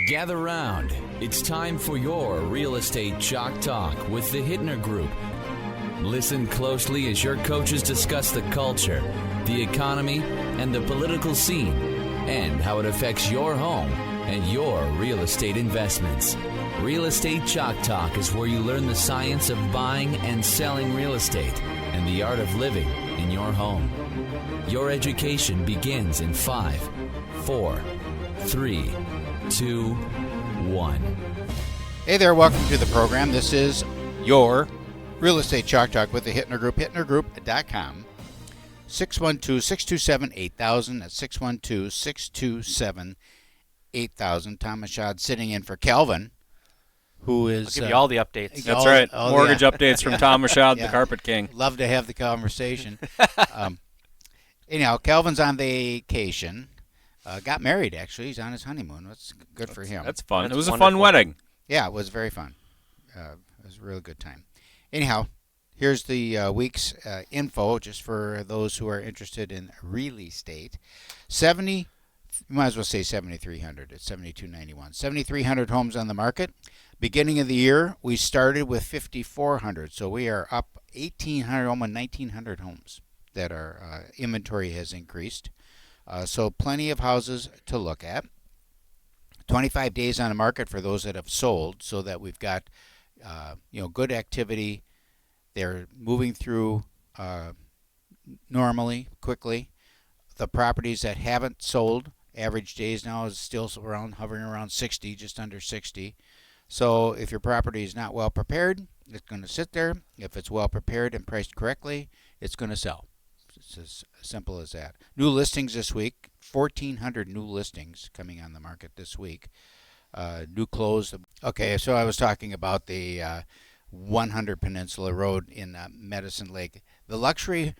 Gather round. It's time for your Real Estate Chalk Talk with the Hittner Group. Listen closely as your coaches discuss the culture, the economy, and the political scene, and how it affects your home and your real estate investments. Real Estate Chalk Talk is where you learn the science of buying and selling real estate and the art of living in your home. Your education begins in 5, 4, 3, 2, 1. Hey there, welcome to the program. This is your Real Estate Chalk Talk with the Hittner Group, hittnergroup.com. 612-627-8000. That's 612-627-8000. Tom Michaud sitting in for Calvin, who is... I'll give you all the updates. That's right. Mortgage updates from Tom Michaud, the Carpet King. Love to have the conversation. Anyhow, Calvin's on vacation. Got married, actually. He's on his honeymoon. That's good for him. That's fun. That's it was wonderful. a fun wedding. Yeah, it was very fun. It was a really good time. Anyhow, here's the week's info, just for those who are interested in real estate. You might as well say 7,300. It's 7,291. 7,300 homes on the market. Beginning of the year, we started with 5,400. So we are up 1,800, almost 1,900 homes that our inventory has increased. So plenty of houses to look at. 25 days on the market for those that have sold, so that we've got good activity. They're moving through normally, quickly. The properties that haven't sold, average days now is still hovering around 60, just under 60. So if your property is not well prepared, it's going to sit there. If it's well prepared and priced correctly, it's going to sell. It's as simple as that. New listings this week, 1,400 new listings coming on the market this week. New closed. Okay, so I was talking about the 100 Peninsula Road in Medicine Lake. The Luxury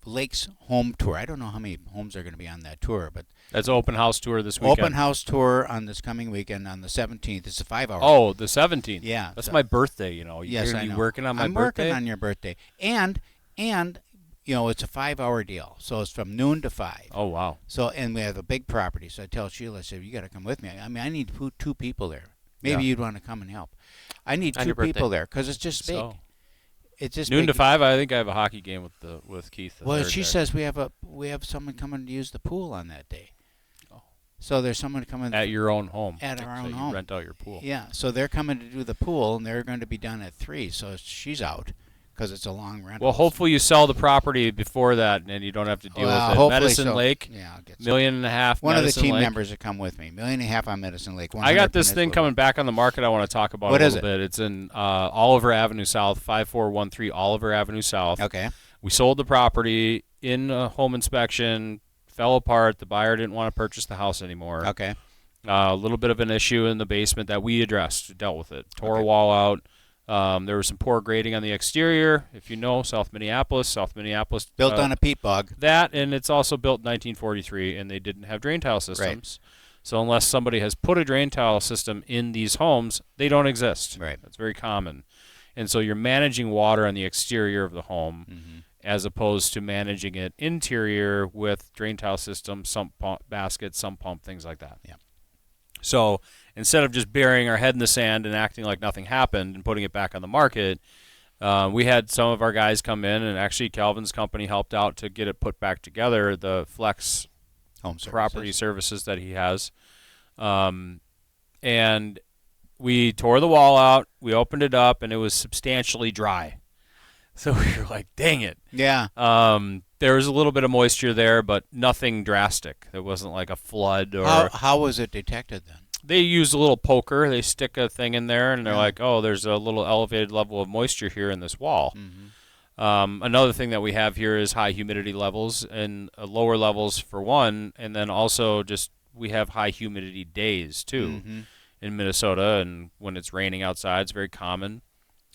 Lakes Home Tour. I don't know how many homes are going to be on that tour, but That's an open house tour this weekend. open house tour on this coming weekend on the 17th. It's a 5-hour. Oh, the 17th. Yeah. That's my birthday, you know. Yes, You're I gonna know. be working on my I'm birthday? working on your birthday. And it's a 5-hour deal. So it's from noon to 5. Oh, wow. So, and we have a big property. So I tell Sheila, I said, you got to come with me. I mean, I need two people there. Maybe you'd want to come and help. I need On two your birthday. people there because it's just big. So, It's just noon big. to 5, I think I have a hockey game with Keith. Well, she says we have someone coming to use the pool on that day. Oh. So there's someone coming At your own home. At our So own you home. rent out your pool. Yeah, so they're coming to do the pool, and they're going to be done at 3. So she's out because it's a long rental. Well, hopefully you sell the property before that, and you don't have to deal with it. Hopefully Medicine so. Lake, Yeah, I'll get $1.5 million. one of the Medicine team Lake. members that come with me. $1.5 million on Medicine Lake. I got this 100 thing coming back on the market I want to talk about What a is little it? bit. It's in Oliver Avenue South, 5413 Oliver Avenue South. Okay. We sold the property in a home inspection, fell apart. The buyer didn't want to purchase the house anymore. Okay. A little bit of an issue in the basement that we addressed, dealt with it. Tore Okay. a wall out. There was some poor grading on the exterior. If you know, South Minneapolis Built on a peat bog. that, and it's also built in 1943, and they didn't have drain tile systems. So unless somebody has put a drain tile system in these homes, they don't exist. Right. That's very common. And so you're managing water on the exterior of the home as opposed to managing it interior with drain tile system, sump pump, basket, sump pump, things like that. Yeah. So instead of just burying our head in the sand and acting like nothing happened and putting it back on the market, we had some of our guys come in, and actually Calvin's company helped out to get it put back together, the Flex Home services. property services that he has. And we tore the wall out, we opened it up, and it was substantially dry. So we were like, dang it. Yeah. There was a little bit of moisture there, but nothing drastic. It wasn't like a flood or... How was it detected then? They use a little poker. They stick a thing in there, and they're like, oh, there's a little elevated level of moisture here in this wall. Another thing that we have here is high humidity levels and lower levels for one, and then also just we have high humidity days too in Minnesota, and when it's raining outside, it's very common.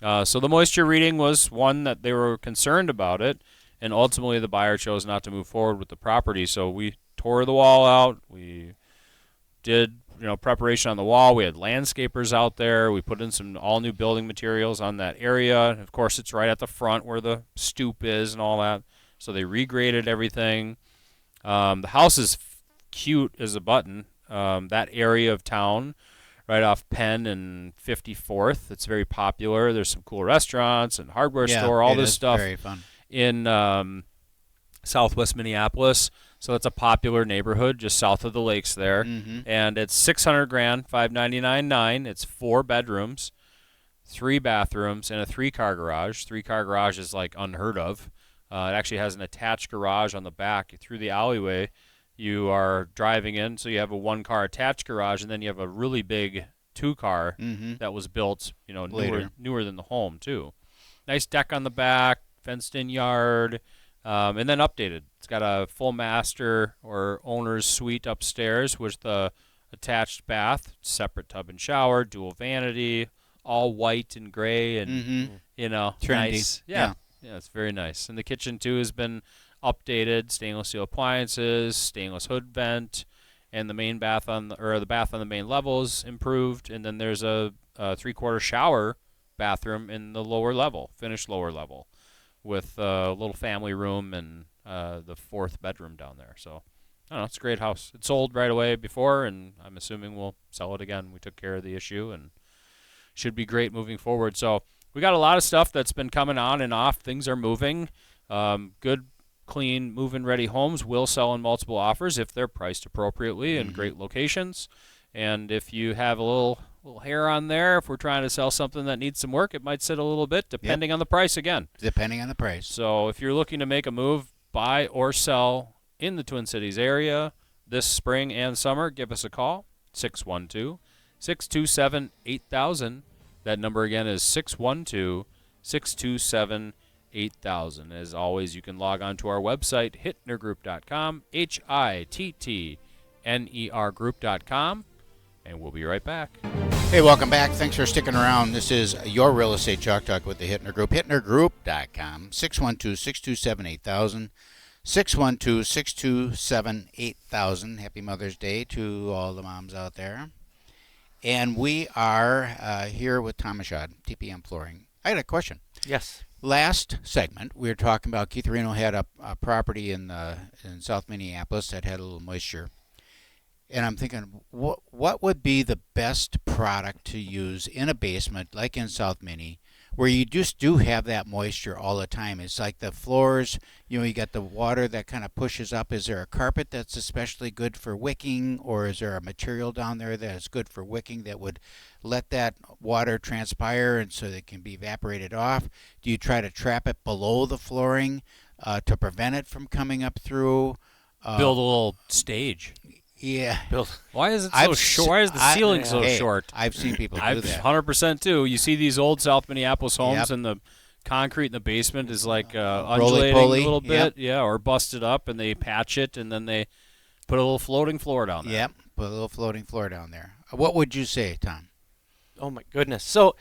So the moisture reading was one that they were concerned about it, and ultimately the buyer chose not to move forward with the property. So we tore the wall out. We did preparation on the wall. We had landscapers out there. We put in some all-new building materials on that area. Of course, it's right at the front where the stoop is and all that. So they regraded everything. The house is cute as a button. that area of town, right off Penn and 54th. It's very popular. There's some cool restaurants and hardware store, all this stuff very fun. in southwest Minneapolis. So it's a popular neighborhood just south of the lakes there. And it's $600,000, $599,900. It's 4 bedrooms, 3 bathrooms, and a 3-car garage. 3-car garage is like unheard of. It actually has an attached garage on the back. Through the alleyway, you are driving in, so you have a 1-car attached garage, and then you have a really big 2-car that was built, newer than the home too. Nice deck on the back, fenced-in yard, and then updated. It's got a full master or owner's suite upstairs with the attached bath, separate tub and shower, dual vanity, all white and gray, and trendy. Nice. Yeah, it's very nice. And the kitchen too has been updated, stainless steel appliances, stainless hood vent, and the main bath the bath on the main level is improved. And then there's a 3-quarter shower bathroom in the lower level, finished lower level, with a little family room and the 4th bedroom down there. So I don't know, it's a great house. It sold right away before, and I'm assuming we'll sell it again. We took care of the issue and should be great moving forward. So we got a lot of stuff that's been coming on and off. Things are moving. Good, clean, move-in ready homes will sell in multiple offers if they're priced appropriately in great locations. And if you have a little hair on there, if we're trying to sell something that needs some work, it might sit a little bit depending on the price again. Depending on the price. So if you're looking to make a move, buy or sell in the Twin Cities area this spring and summer, give us a call, 612-627-8000. That number again is 612-627-8000. As always, you can log on to our website, hittnergroup.com, HITTNER group.com, and we'll be right back. Hey, welcome back. Thanks for sticking around. This is your Real Estate Chalk Talk with the Hittner Group, hittnergroup.com, 612-627-8000, 612-627-8000. Happy Mother's Day to all the moms out there. And we are here with Tom Michaud, TPM Flooring. I had a question. Yes. Last segment, we were talking about Keith Reno had a property in South Minneapolis that had a little moisture. And I'm thinking, what would be the best product to use in a basement, like in South Minnie, where you just do have that moisture all the time? It's like the floors, you got the water that kind of pushes up. Is there a carpet that's especially good for wicking, or is there a material down there that is good for wicking that would let that water transpire and so that it can be evaporated off? Do you try to trap it below the flooring to prevent it from coming up through? Build a little stage. Yeah. Why is it so short? Why is the ceiling so short? I've seen people do that. 100% too. You see these old South Minneapolis homes, and the concrete in the basement is like undulating a little bit, or busted up, and they patch it, and then they put a little floating floor down there. Yep, put a little floating floor down there. What would you say, Tom? Oh my goodness. So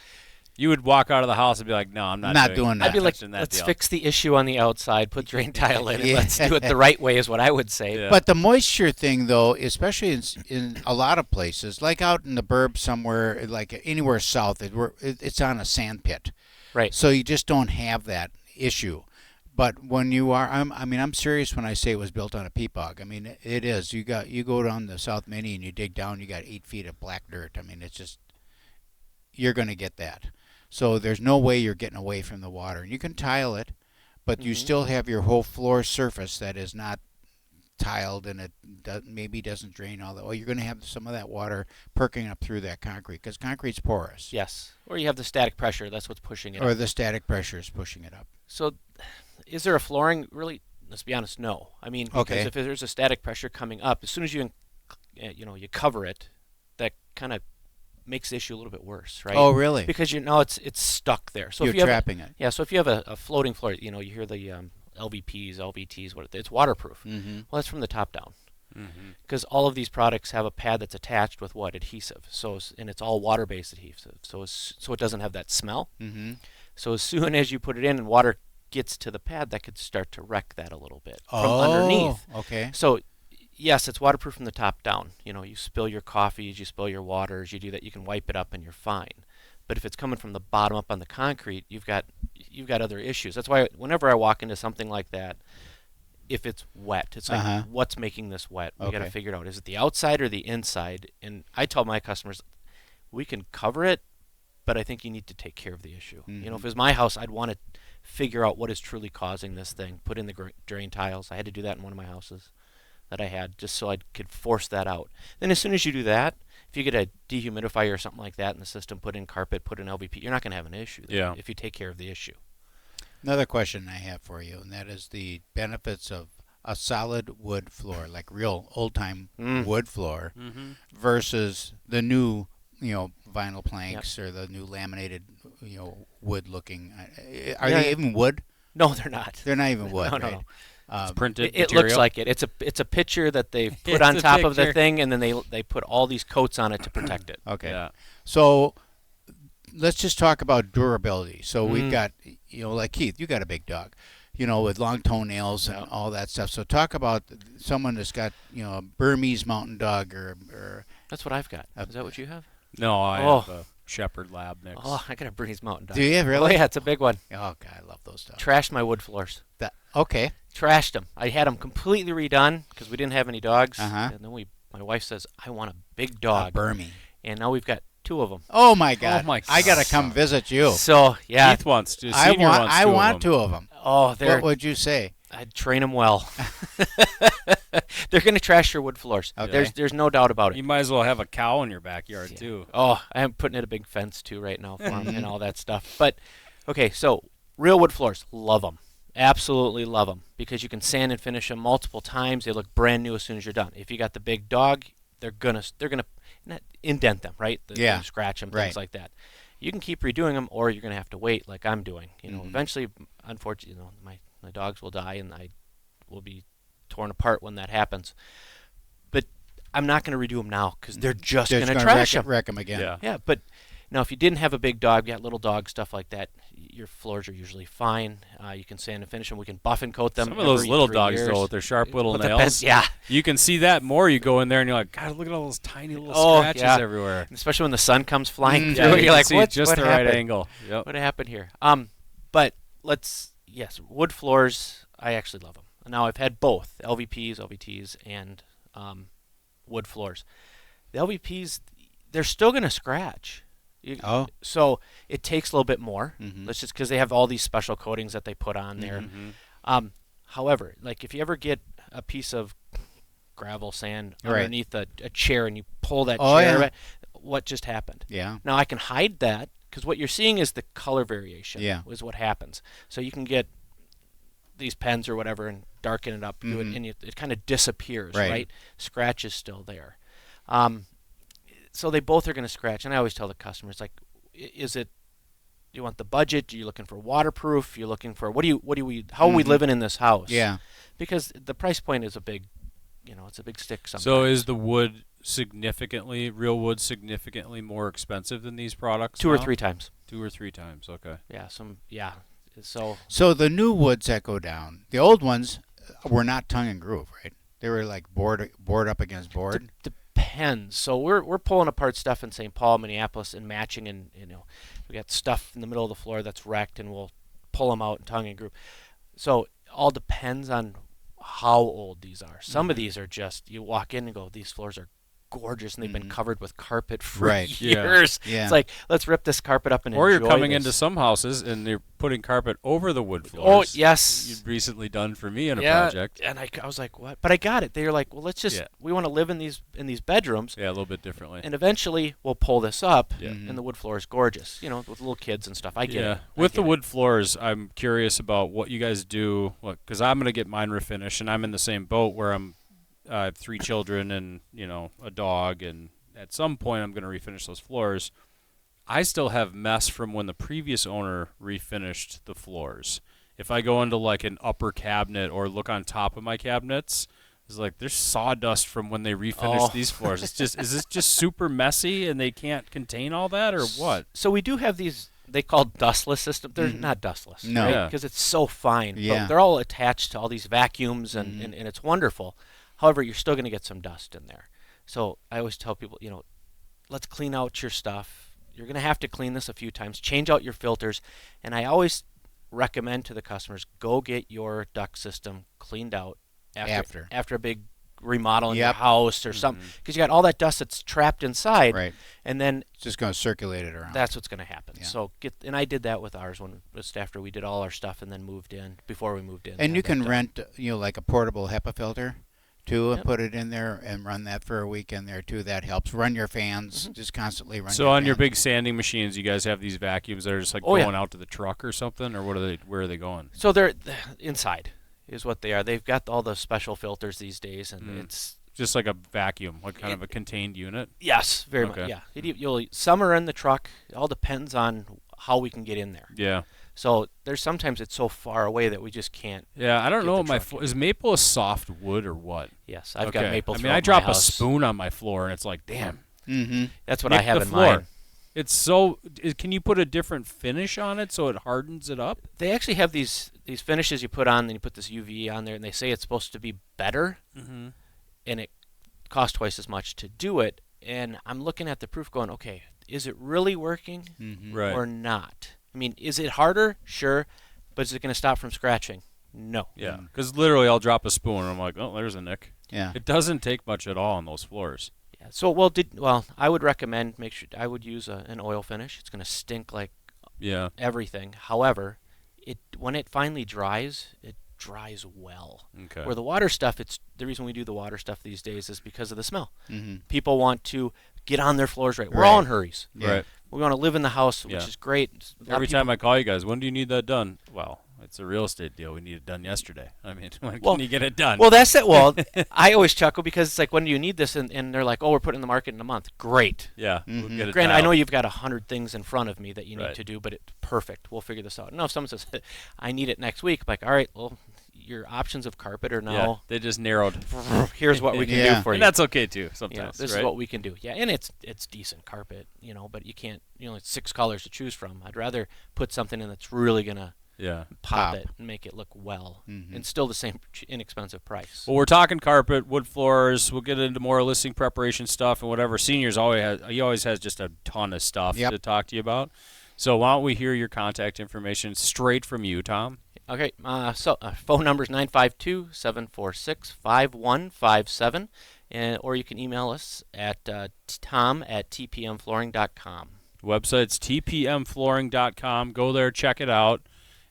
you would walk out of the house and be like, "No, I'm not doing that." I'd be like, "Let's fix the issue on the outside, put drain tile in, and let's do it the right way," is what I would say. Yeah. But the moisture thing, though, especially in a lot of places, like out in the burbs somewhere, like anywhere south, it's on a sand pit, right? So you just don't have that issue. But when you are, I'm serious when I say it was built on a peat bog. I mean, it is. You go down the South Minnie and you dig down, you got 8 feet of black dirt. I mean, it's just, you're going to get that. So there's no way you're getting away from the water. And you can tile it, but you still have your whole floor surface that is not tiled, and it maybe doesn't drain all that. Well, you're going to have some of that water perking up through that concrete because concrete's porous. Yes. Or you have the static pressure. That's what's pushing it up. Or the static pressure is pushing it up. So is there a flooring? Really, let's be honest, no. I mean, because if there's a static pressure coming up, as soon as you cover it, that kind of makes the issue a little bit worse, right? Oh, really? Because it's stuck there. So you're trapping it. Yeah. So if you have a floating floor, you hear the LVPs, LVTs, it's waterproof. Mm-hmm. Well, that's from the top down. Because all of these products have a pad that's attached with adhesive. And it's all water-based adhesive. So it doesn't have that smell. Mm-hmm. So as soon as you put it in and water gets to the pad, that could start to wreck that a little bit from underneath. Okay. So yes, it's waterproof from the top down. You spill your coffees, you spill your waters, you do that, you can wipe it up and you're fine. But if it's coming from the bottom up on the concrete, you've got other issues. That's why whenever I walk into something like that, if it's wet. It's like, what's making this wet? We got to figure it out. Is it the outside or the inside? And I tell my customers, we can cover it, but I think you need to take care of the issue. You know, if it was my house, I'd want to figure out what is truly causing this thing. Put in the drain tiles. I had to do that in one of my houses that I had, just so I could force that out. Then as soon as you do that, if you get a dehumidifier or something like that in the system, put in carpet, put in LVP, you're not going to have an issue if you take care of the issue. Another question I have for you, and that is the benefits of a solid wood floor, like real old-time wood floor, versus the new, vinyl planks or the new laminated, wood-looking. Are they even wood? No, they're not. They're not even wood, no, right? No. It's printed It looks like it. It's a picture that they put on top of the thing, and then they put all these coats on it to protect it. Okay. Yeah. So let's just talk about durability. So we've got, like Keith, you got a big dog, with long toenails and all that stuff. So talk about someone that's got, a Burmese mountain dog or That's what I've got. Is that what you have? No, I have a Shepherd Lab mix. Oh, I got a Burmese mountain dog. Do you really? Oh, yeah, it's a big one. Oh, God, I love those dogs. Trashed my wood floors. Okay. Trashed them. I had them completely redone because we didn't have any dogs. And then my wife says, I want a big dog. A Burmese. And now we've got 2 of them. Oh, my God. Oh, my I got to come visit you. So, yeah. Keith wants to. I want 2 of them. Oh, what would you say? I'd train them well. They're going to trash your wood floors. Okay. There's no doubt about it. You might as well have a cow in your backyard, too. Oh, I'm putting in a big fence, too, right now for them and all that stuff. But, okay, so real wood floors, love them. Absolutely love them because you can sand and finish them multiple times. They look brand new as soon as you're done. If you got the big dog, they're gonna not indent them, right? Scratch them, things like that. You can keep redoing them, or you're gonna have to wait, like I'm doing. Eventually, unfortunately, my dogs will die, and I will be torn apart when that happens. But I'm not gonna redo them now because they're just gonna trash them. Wreck them again. Yeah, but now if you didn't have a big dog, you got little dog stuff like that, your floors are usually fine. You can sand and finish them. We can buff and coat them. Some of those little dogs, years. though, with their sharp little nails. You can see that more. You go in there and you're like, God, look at all those tiny little scratches everywhere. Especially when the sun comes flying through. You're like, what? Just what the happened? right angle. Yep. What happened here? But wood floors, I actually love them. Now I've had both LVPs, LVTs, and wood floors. The LVPs, they're still going to scratch. So it takes a little bit more. Let's just because they have all these special coatings that they put on there. However, like if you ever get a piece of gravel sand underneath a chair and you pull that chair, what just happened? Yeah. Now I can hide that because what you're seeing is the color variation. Is what happens. So you can get these pens or whatever and darken it up, do it, and it kind of disappears. Right. Scratch is still there. So they both are going to scratch, and I always tell the customers, like, is it? Do you want the budget? Are you looking for waterproof? You're looking for how are we living in this house? Yeah. Because the price point is a big, it's a big stick sometimes. So is the wood real wood significantly more expensive than these products? 2 or 3 times. 2 or 3 times. Okay. Yeah. So the new woods that go down, the old ones were not tongue and groove, right? They were like board up against board. Depends. So we're pulling apart stuff in St. Paul, Minneapolis, and matching, and we got stuff in the middle of the floor that's wrecked, and we'll pull them out in tongue and groove. So it all depends on how old these are. Some of these are just you walk in and go, these floors are gorgeous, and they've been covered with carpet for years. Yeah. It's like, let's rip this carpet up and or enjoy you're coming this. into some houses and you're putting carpet over the wood floors. Oh, yes. You've recently done for me in a project. And I was like, what? But I got it. They were like, well, let's just we want to live in these bedrooms. Yeah, a little bit differently. And eventually we'll pull this up, and the wood floor is gorgeous. With little kids and stuff. I get it. With the wood floors, I'm curious about what you guys do. Because I'm going to get mine refinished, and I'm in the same boat where I have 3 children and a dog, and at some point I'm going to refinish those floors. I still have mess from when the previous owner refinished the floors. If I go into like an upper cabinet or look on top of my cabinets, it's like there's sawdust from when they refinished these floors. Is this just super messy and they can't contain all that, or what? So we do have these. They call dustless systems. They're not dustless, no, because it's so fine. Yeah. But they're all attached to all these vacuums, and it's wonderful. However, you're still going to get some dust in there. So I always tell people, let's clean out your stuff. You're going to have to clean this a few times. Change out your filters. And I always recommend to the customers, go get your duct system cleaned out after a big remodel in your house or something, because you got all that dust that's trapped inside, right? And then it's just going to circulate it around. That's what's going to happen. Yeah. So and I did that with ours just after we did all our stuff and then moved in. Before we moved in, and you can rent like a portable HEPA filter too, and put it in there and run that for a weekend there too. That helps. Run your fans, just constantly run. So on your big sanding machines, you guys have these vacuums that are just like going out to the truck or something, or where are they going? So they're inside is what they are. They've got all the special filters these days, and it's just like a vacuum, like kind of a contained unit. Yes, very much. Yeah, some are in the truck. It all depends on how we can get in there. Yeah. So sometimes it's so far away that we just can't. Yeah, I don't know. Is maple a soft wood or what? Yes, I've got maple. I mean, I drop a spoon on my floor, and it's like, damn. Mm-hmm. That's what I have in mine. It's so. Can you put a different finish on it so it hardens it up? They actually have these finishes you put on, then you put this UV on there, and they say it's supposed to be better, and it costs twice as much to do it. And I'm looking at the proof, going, okay, is it really working or not? I mean, is it harder? Sure, but is it going to stop from scratching? No. Yeah, because literally I'll drop a spoon, and I'm like, oh, there's a nick. Yeah. It doesn't take much at all on those floors. So I would recommend I would use an oil finish. It's going to stink like everything. However, when it finally dries, it dries well. Okay. Where the water stuff, it's the reason we do the water stuff these days is because of the smell. Mm-hmm. People want to get on their floors right. We're all in hurries. Yeah. Right. We want to live in the house, which is great. Every time I call you guys, when do you need that done? Well, it's a real estate deal. We need it done yesterday. I mean, when can you get it done? Well, that's it. Well, I always chuckle because it's like, when do you need this? And they're like, oh, we're putting it in the market in a month. Great. Yeah. We'll get it Granted, I dialed. know you've got 100 things in front of me that you need to do, but it's perfect. We'll figure this out. No, if someone says, I need it next week, I'm like, all right, well, your options of carpet are now. Yeah, they just narrowed. Here's what we can do for you. And that's okay too. Sometimes this is what we can do. Yeah, and it's decent carpet, but you can't. It's 6 colors to choose from. I'd rather put something in that's really gonna pop it and make it look well, and still the same inexpensive price. Well, we're talking carpet, wood floors. We'll get into more listing preparation stuff and whatever. Seniors always has just a ton of stuff to talk to you about. So why don't we hear your contact information straight from you, Tom? Okay, so phone number is 952-746-5157, or you can email us at tom@tpmflooring.com. Website's tpmflooring.com. Go there, check it out,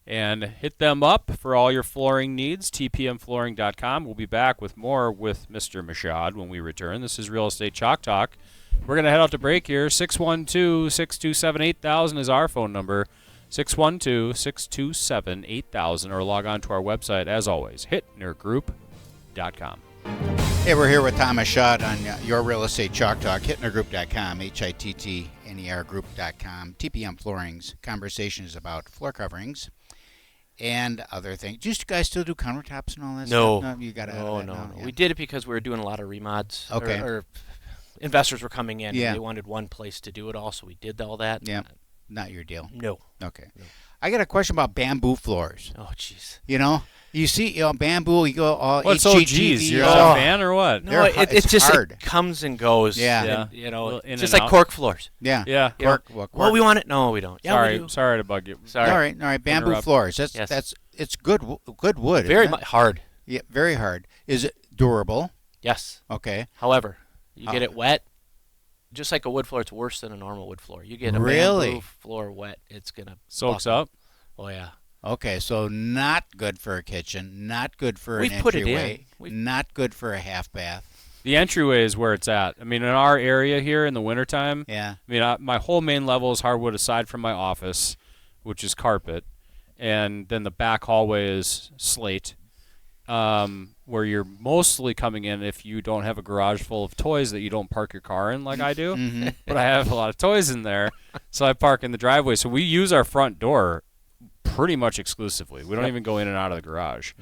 and hit them up for all your flooring needs, tpmflooring.com. We'll be back with more with Mr. Michaud when we return. This is Real Estate Chalk Talk. We're going to head out to break here. 612-627-8000 is our phone number. 612-627-8000, or log on to our website, as always, hittnergroup.com. Hey, we're here with Tom Michaud on Your Real Estate Chalk Talk, hittnergroup.com, HITTNER group.com. TPM Flooring's conversations about floor coverings and other things. Do you guys still do countertops and all that stuff? No, you got to. No. Yeah. We did it because we were doing a lot of remods. Okay. Or investors were coming in. And they wanted one place to do it all, so we did all that. Yeah. Not your deal. No. Okay. No. I got a question about bamboo floors. Oh, jeez. You see, bamboo, you go all What's so geez? You're a fan or what? No, it's just hard. It comes and goes. Yeah. And, just like cork floors. Yeah. Yeah. Cork. Well, we want it. No, we don't. Yeah, sorry, we do. sorry to bug you. Sorry. All right. Bamboo floors. It's good wood. Very hard. Yeah, very hard. Is it durable? Yes. Okay. However, you get it wet. Just like a wood floor, it's worse than a normal wood floor. You get a Really? bamboo floor wet, it's gonna Soaks up. Oh yeah. Okay, so not good for a kitchen, not good for an put it entryway, in. not good for a half bath. The entryway is where it's at. I mean, in our area here in the wintertime, my whole main level is hardwood aside from my office, which is carpet, and then the back hallway is slate, where you're mostly coming in if you don't have a garage full of toys that you don't park your car in like I do. Mm-hmm. But I have a lot of toys in there, so I park in the driveway. So we use our front door pretty much exclusively. We don't even go in and out of the garage.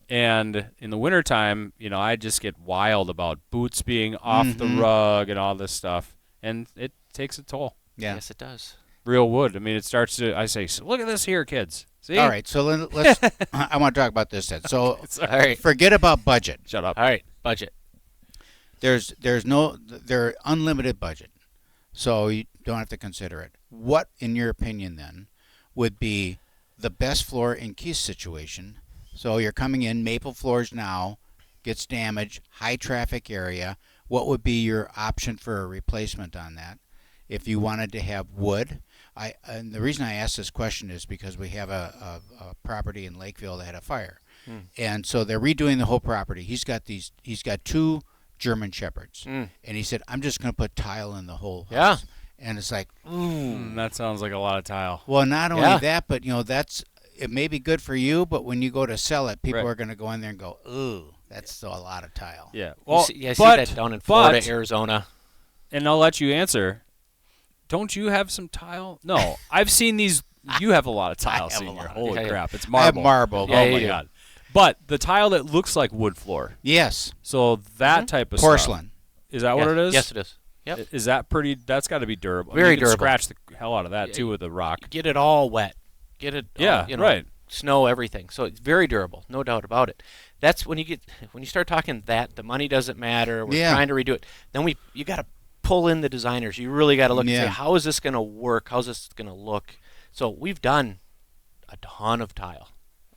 And in the wintertime, I just get wild about boots being off the rug and all this stuff. And it takes a toll. Yeah. Yes, it does. Real wood. I mean, it starts to, I say, so look at this here, kids. See? All right, so let's. I want to talk about this then. So, all right. Forget about budget. Shut up. All right, budget. There's unlimited budget, so you don't have to consider it. What, in your opinion, then, would be the best floor in Keith's situation? So you're coming in maple floors now. gets damaged, high traffic area, what would be your option for a replacement on that? If you wanted to have wood, and the reason I ask this question is because we have a property in Lakeville that had a fire, and so they're redoing the whole property. He's got 2 German Shepherds, and he said, I'm just going to put tile in the whole house. Yeah. And it's like, that sounds like a lot of tile. Well, not only that, but it may be good for you, but when you go to sell it, people are going to go in there and go, ooh, that's still a lot of tile. Yeah. Well, I see that down in Florida, Arizona. And I'll let you answer. Don't you have some tile? No, I've seen these. You have a lot of tile, Senior. Holy crap, it's marble. I have marble. Yeah, oh my God. But the tile that looks like wood floor. Yes. So that type of porcelain. Stuff, is that what it is? Yes, it is. Yep. Is that pretty? That's got to be durable. Very you can durable. Scratch the hell out of that too with a rock. Get it all wet. Get it. Yeah. All, right. Snow, everything. So it's very durable, no doubt about it. That's when you start talking that the money doesn't matter. We're trying to redo it. Then you got to pull in the designers. You really got to look and say, how is this going to work? How's this going to look? So we've done a ton of tile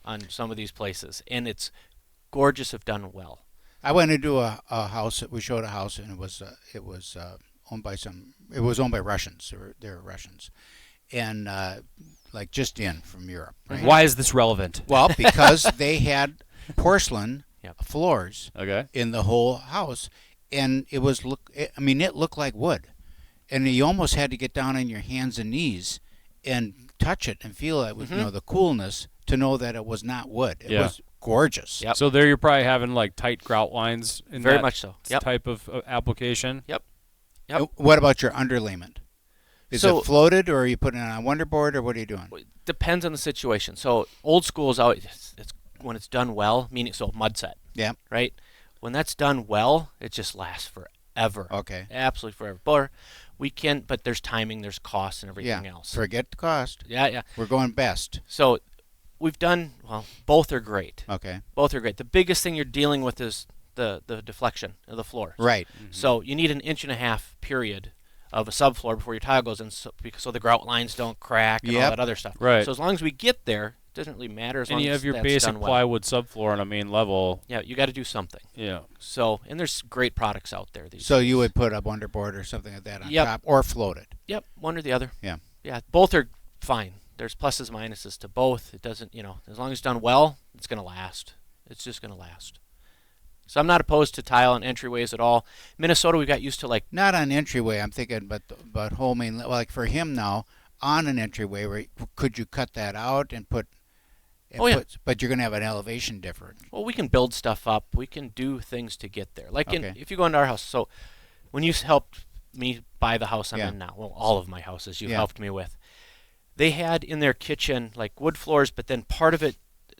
on some of these places, and it's gorgeous if done well. I went into a house. We showed a house, and it was owned by Russians. They're Russians, and like just in from Europe. Right? Why is this relevant? Well, because they had porcelain floors in the whole house, and it looked like wood, and you almost had to get down on your hands and knees and touch it and feel it with the coolness to know that it was not wood. It was gorgeous. Yep. So there you're probably having like tight grout lines in very that much so. type of application. Yep. What about your underlayment? Is it floated, or are you putting it on a wonderboard, or what are you doing? Depends on the situation. So old school is always it's when it's done well, meaning mud set. Yeah. Right. When that's done well, it just lasts forever. Okay. Absolutely forever. But there's timing, there's cost, and everything else. Forget the cost. Yeah. We're going best. So we've done both are great. Okay. Both are great. The biggest thing you're dealing with is the deflection of the floor. Right. Mm-hmm. So you need an 1.5 inch period of a subfloor before your tile goes in, so the grout lines don't crack and all that other stuff. Right. So as long as we get there, it doesn't really matter as long as you have your that's basic done well. plywood subfloor on a main level. Yeah, you got to do something. Yeah. So, and there's great products out there these So days. you would put a wonderboard or something like that on top, or float it. Yep, one or the other. Yeah. Yeah, both are fine. There's pluses and minuses to both. It doesn't, as long as it's done well, it's going to last. It's just going to last. So I'm not opposed to tile on entryways at all. Minnesota, we got used to not on entryway. I'm thinking, but whole main, like for him now on an entryway, could you cut that out and put? But you're going to have an elevation difference. Well, we can build stuff up. We can do things to get there. Like if you go into our house. So when you helped me buy the house I'm in now, well, all of my houses you've helped me with, they had in their kitchen like wood floors, but then part of it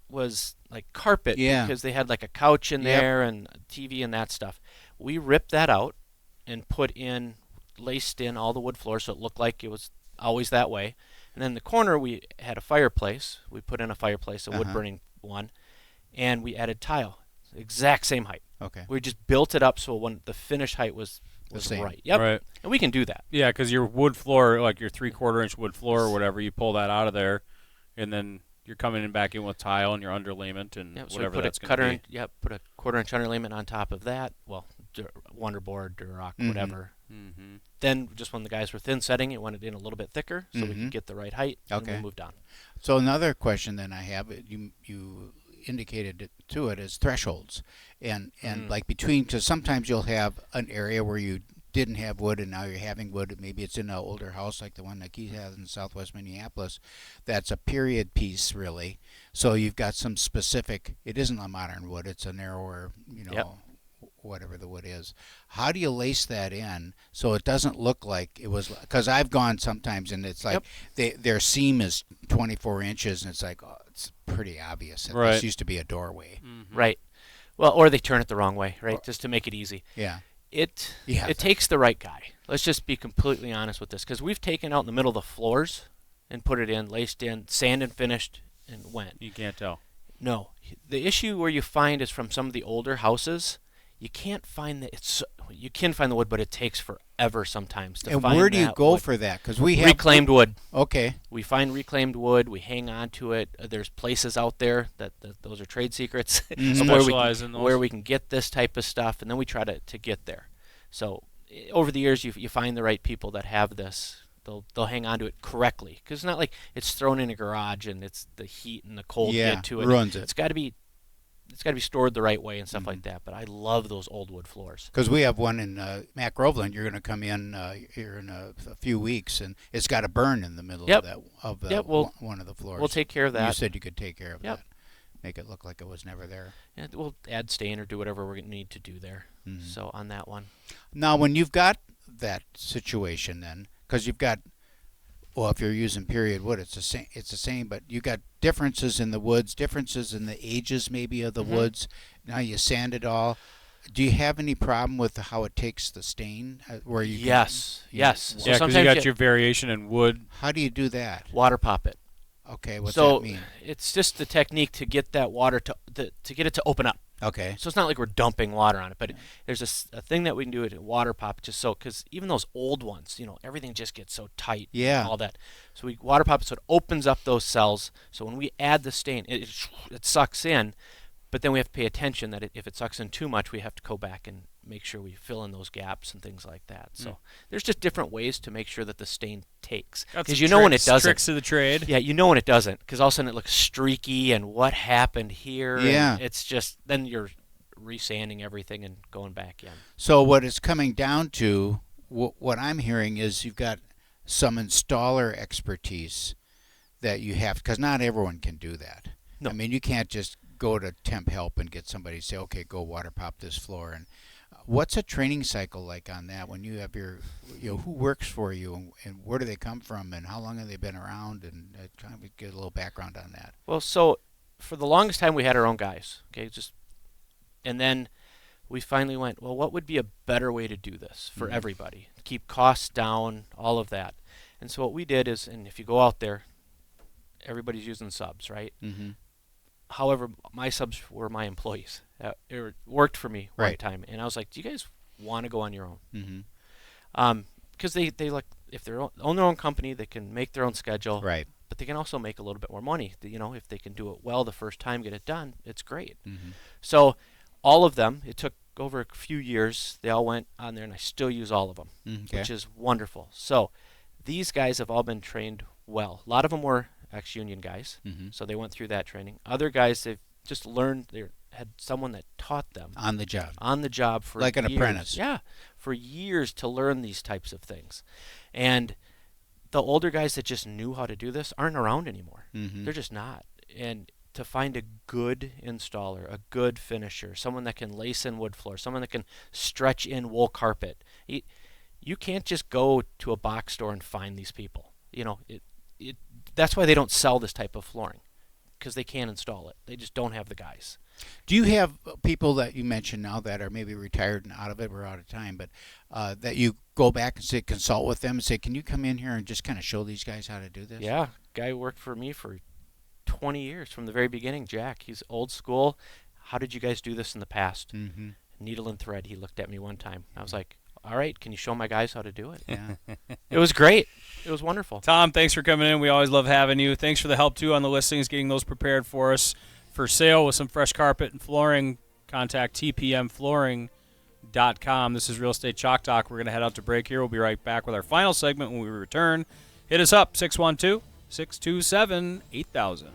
was like carpet because they had like a couch in there and a TV and that stuff. We ripped that out and laced in all the wood floors so it looked like it was always that way. And then in the corner we had a fireplace. We put in a fireplace, a wood burning one, and we added tile, exact same height. Okay. We just built it up so when the finished height was right. Yep. Right. And we can do that. Yeah, because your wood floor, like your 3/4 inch wood floor or whatever, you pull that out of there, and then you're coming back in with tile and your underlayment and whatever that's going to be. Put a 1/4 inch underlayment on top of that. Well, wonderboard, Durock, whatever. Mm-hmm. Then just when the guys were thin setting, it went in a little bit thicker so we could get the right height. Okay. And we moved on. So another question then I have, you indicated to it as thresholds, and like between, because sometimes you'll have an area where you didn't have wood and now you're having wood. Maybe it's in an older house like the one that he has in southwest Minneapolis. That's a period piece really. So you've got some specific. It isn't a modern wood. It's a narrower, whatever the wood is. How do you lace that in so it doesn't look like it was? Because I've gone sometimes and it's like their seam is 24 inches and it's like it's pretty obvious that this used to be a doorway. Mm-hmm. Right. Well, or they turn it the wrong way, right? Just to make it easy. Yeah. It takes the right guy. Let's just be completely honest with this, because we've taken out in the middle of the floors and put it in, laced in, sand and finished, and went. You can't tell. No. The issue where you find is from some of the older houses, you can't find you can find the wood, but it takes forever sometimes to and find. And where do you go wood. for that? Because we have reclaimed wood. Okay. We find reclaimed wood. We hang on to it. There's places out there that those are trade secrets Mm-hmm. where we can get this type of stuff, and then we try to get there. So over the years, you find the right people that have this. They'll hang on to it correctly, because it's not like it's thrown in a garage and it's the heat and the cold get to it. Ruins it. It's got to be stored the right way and stuff like that. But I love those old wood floors. Because we have one in Mac Groveland. You're going to come in here in a few weeks, and it's got a burn in the middle of that one of the floors. We'll take care of that. You said you could take care of that. Make it look like it was never there. Yeah, we'll add stain or do whatever we're going to need to do there. Mm-hmm. So on that one. Now, when you've got that situation, then, because you've got, well, if you're using period wood, it's the same, but you got differences in the woods, differences in the ages maybe of the woods. Now you sand it all. Do you have any problem with how it takes the stain? Where you yes. So yeah, because you got your variation in wood. How do you do that? Water pop it. Okay, what's that mean? It's just the technique to get that water to get it to open up. Okay. So it's not like we're dumping water on it, but there's a thing that we can do at water pop, just so, because even those old ones, everything just gets so tight. Yeah. And all that. So we water pop it so it opens up those cells. So when we add the stain, it sucks in, but then we have to pay attention that if it sucks in too much, we have to go back and make sure we fill in those gaps and things like that. So there's just different ways to make sure that the stain takes. Because when it doesn't. Tricks of the trade. Yeah, when it doesn't, because all of a sudden it looks streaky and what happened here. Yeah. And it's just, then you're resanding everything and going back in. So what it's coming down to, what I'm hearing is you've got some installer expertise that you have, because not everyone can do that. No. I mean, you can't just go to temp help and get somebody to say, okay, go water pop this floor. And what's a training cycle like on that when you have your, who works for you and where do they come from and how long have they been around, and kind of get a little background on that. Well, so for the longest time we had our own guys, okay, and then we finally went, well, what would be a better way to do this for everybody? Keep costs down, all of that. And so what we did is, and if you go out there, everybody's using subs, right? Mm-hmm. However, my subs were my employees. It worked for me one time, and I was like, "Do you guys want to go on your own?" Mm-hmm. Because they like, if they own their own company, they can make their own schedule. Right. But they can also make a little bit more money. If they can do it well the first time, get it done, it's great. Mm-hmm. So all of them, it took over a few years. They all went on there, and I still use all of them, which is wonderful. So these guys have all been trained well. A lot of them were ex-union guys, so they went through that training. Other guys, they've just learned. They had someone that taught them on the job for like an years. apprentice. Yeah, for years to learn these types of things. And the older guys that just knew how to do this aren't around anymore. They're just not. And to find a good installer, a good finisher, someone that can lace in wood floor, someone that can stretch in wool carpet, you can't just go to a box store and find these people. That's why they don't sell this type of flooring, because they can't install it. They just don't have the guys. Do you have people that you mentioned now that are maybe retired and out of it, we're out of time, but that you go back and say, consult with them and say, can you come in here and just kind of show these guys how to do this? Yeah, guy worked for me for 20 years from the very beginning, Jack. He's old school. How did you guys do this in the past? Needle and thread. He looked at me one time. I was like, all right, can you show my guys how to do it? Yeah. It was great. It was wonderful. Tom, thanks for coming in. We always love having you. Thanks for the help, too, on the listings, getting those prepared for us. For sale with some fresh carpet and flooring, contact tpmflooring.com. This is Real Estate Chalk Talk. We're going to head out to break here. We'll be right back with our final segment when we return. Hit us up, 612-627-8000.